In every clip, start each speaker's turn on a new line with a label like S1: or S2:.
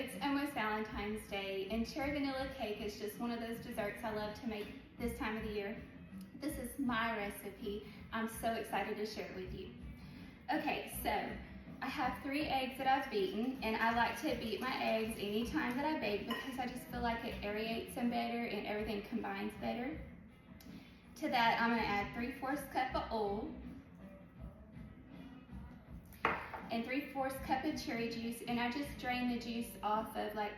S1: it's almost Valentine's Day, and cherry vanilla cake is just one of those desserts I love to make this time of the year. This is my recipe. I'm so excited to share it with you. Okay, so I have 3 eggs that I've beaten, and I like to beat my eggs anytime that I bake because I just feel like it aerates them better and everything combines better. To that, I'm going to add 3/4 cup of oil and 3/4 cup of cherry juice, and I just drain the juice off of like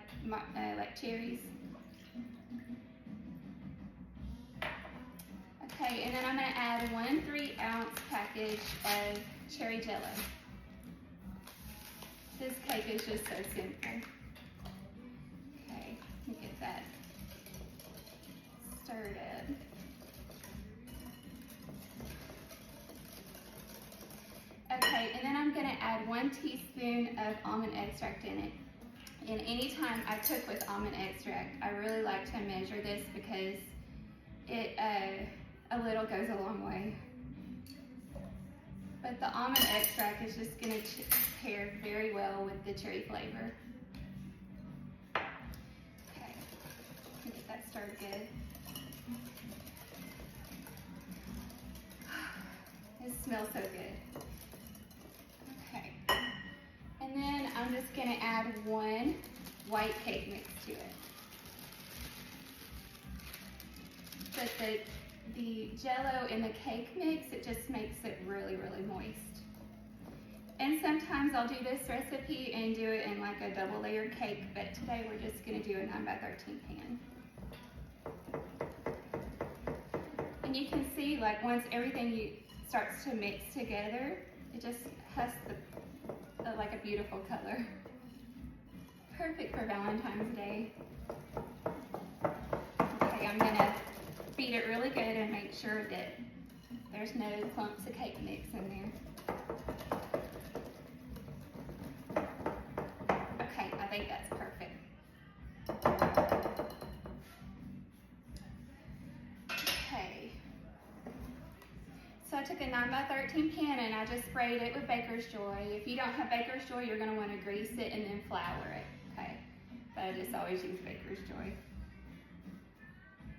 S1: cherries. Okay, and then I'm going to add 1 3-ounce package of cherry Jello. This cake is just so simple. Okay, let me get that stirred up. Okay, and then I'm going to add 1 teaspoon of almond extract in it. And anytime I cook with almond extract, I really like to measure this because it a little goes a long way. But the almond extract is just going to pair very well with the cherry flavor. Okay, get that stirred good. It smells so good. Okay, and then I'm just going to add 1 white cake mix to it. But the Jello in the cake mix, it just makes it really, really moist. And sometimes I'll do this recipe and do it in like a double layered cake, but today we're just going to do a 9x13 pan. And you can see, like, once everything starts to mix together, it just has like a beautiful color. Perfect for Valentine's Day. Okay, I'm going to beat it really good and make sure that there's no clumps of cake mix in there. Okay, I think that's perfect. Okay, so I took a 9x13 pan and I just sprayed it with Baker's Joy. If you don't have Baker's Joy, you're going to want to grease it and then flour it, okay? But I just always use Baker's Joy.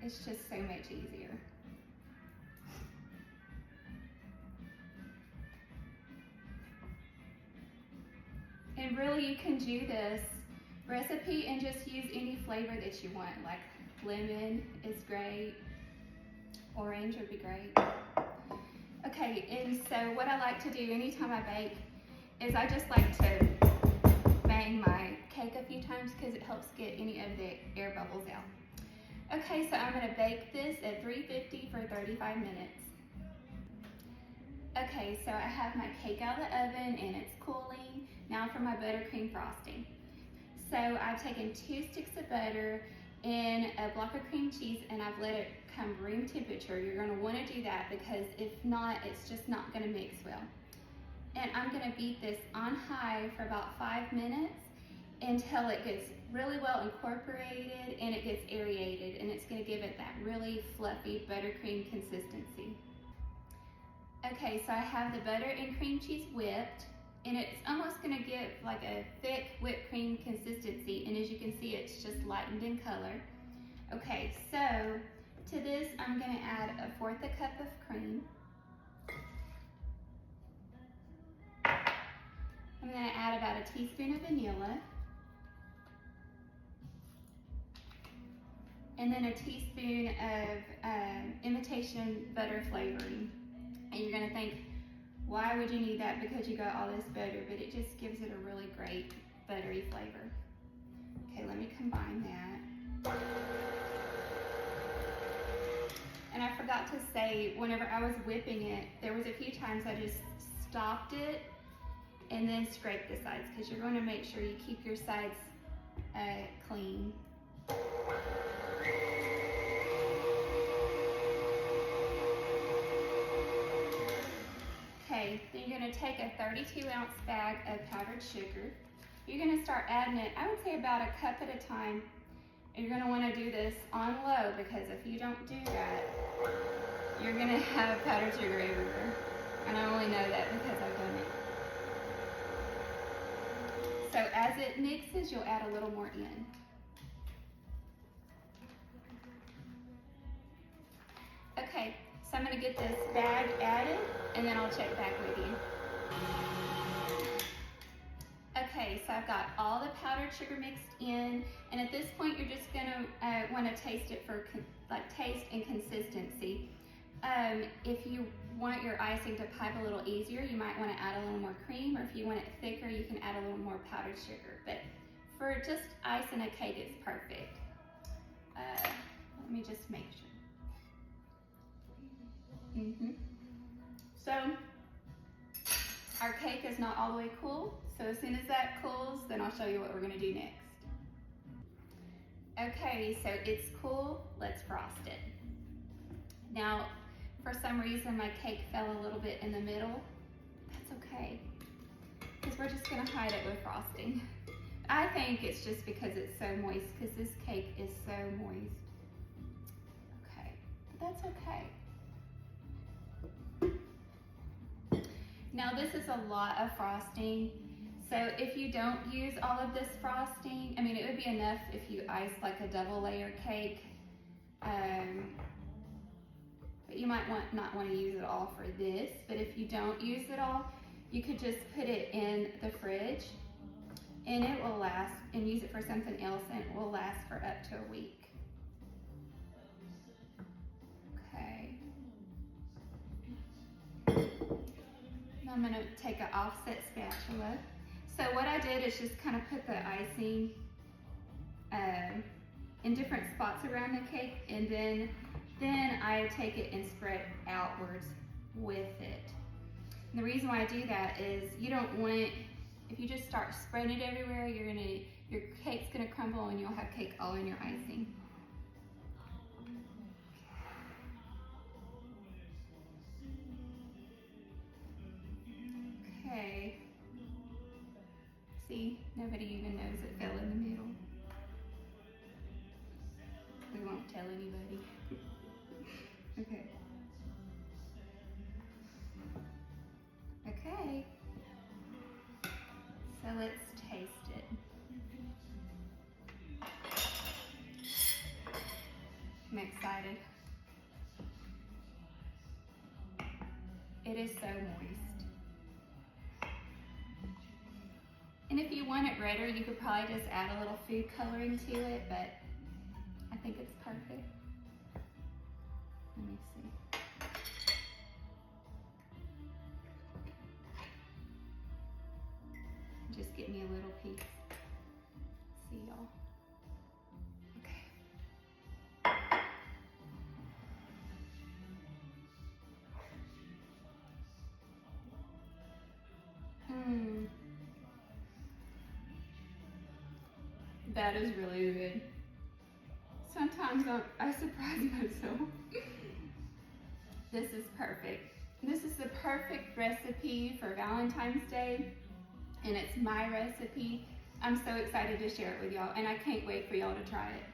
S1: It's just so much easier. And really, you can do this recipe and just use any flavor that you want, like lemon is great, orange would be great. Okay, and so what I like to do anytime I bake is I just like to bang my cake a few times because it helps get any of the air bubbles out. Okay, so I'm going to bake this at 350 for 35 minutes. Okay, so I have my cake out of the oven and it's cooling. Now for my buttercream frosting. So I've taken 2 sticks of butter and a block of cream cheese and I've let it come room temperature. You're going to want to do that because if not, it's just not going to mix well. And I'm going to beat this on high for about 5 minutes until it gets really well incorporated and it gets aerated, and it's going to give it that really fluffy buttercream consistency. Okay, so I have the butter and cream cheese whipped, and it's almost going to give like a thick whipped cream consistency, and as you can see, it's just lightened in color. Okay, so to this I'm going to add 1/4 cup of cream. I'm going to add about a teaspoon of vanilla. And then a teaspoon of imitation butter flavoring. And you're going to think, why would you need that? Because you got all this butter, but it just gives it a really great buttery flavor. Okay, let me combine that. And I forgot to say, whenever I was whipping it, there was a few times I just stopped it and then scraped the sides, because you're going to make sure you keep your sides clean. Okay, then you're going to take a 32-ounce bag of powdered sugar. You're going to start adding it, I would say about a cup at a time. And you're going to want to do this on low, because if you don't do that, you're going to have powdered sugar everywhere. And I only know that because I've done it. So as it mixes because you'll add a little more in. Okay, so I'm gonna get this bag added and then I'll check back with you. Okay, so I've got all the powdered sugar mixed in, and at this point you're just gonna wanna taste it for taste and consistency. If you want your icing to pipe a little easier, you might wanna add a little more cream, or if you want it thicker, you can add a little more powdered sugar. But for just ice in a cake, it's perfect. Let me just make sure. So, our cake is not all the way cool, so as soon as that cools, then I'll show you what we're gonna do next. Okay, so it's cool, let's frost it. Now, for some reason my cake fell a little bit in the middle. That's okay, because we're just gonna hide it with frosting. I think it's just because it's so moist, because this cake is so moist. Okay, but that's okay. Now this is a lot of frosting, so if you don't use all of this frosting, I mean it would be enough if you iced like a double layer cake, but you might not want to use it all for this. But if you don't use it all, you could just put it in the fridge and it will last, and use it for something else, and it will last for up to a week. I'm gonna take an offset spatula. So what I did is just kind of put the icing in different spots around the cake, and then I take it and spread outwards with it. And the reason why I do that is you don't want, if you just start spreading it everywhere, your cake's gonna crumble and you'll have cake all in your icing. Okay, see, nobody even knows it fell in the middle. We won't tell anybody. Okay. Okay, so let's taste it. I'm excited. It is so moist. And if you want it redder, you could probably just add a little food coloring to it, but I think it's perfect. Let me see. Just get me a little piece. See y'all. Okay. That is really good. Sometimes I surprise myself. This is perfect. This is the perfect recipe for Valentine's Day, and it's my recipe. I'm so excited to share it with y'all, and I can't wait for y'all to try it.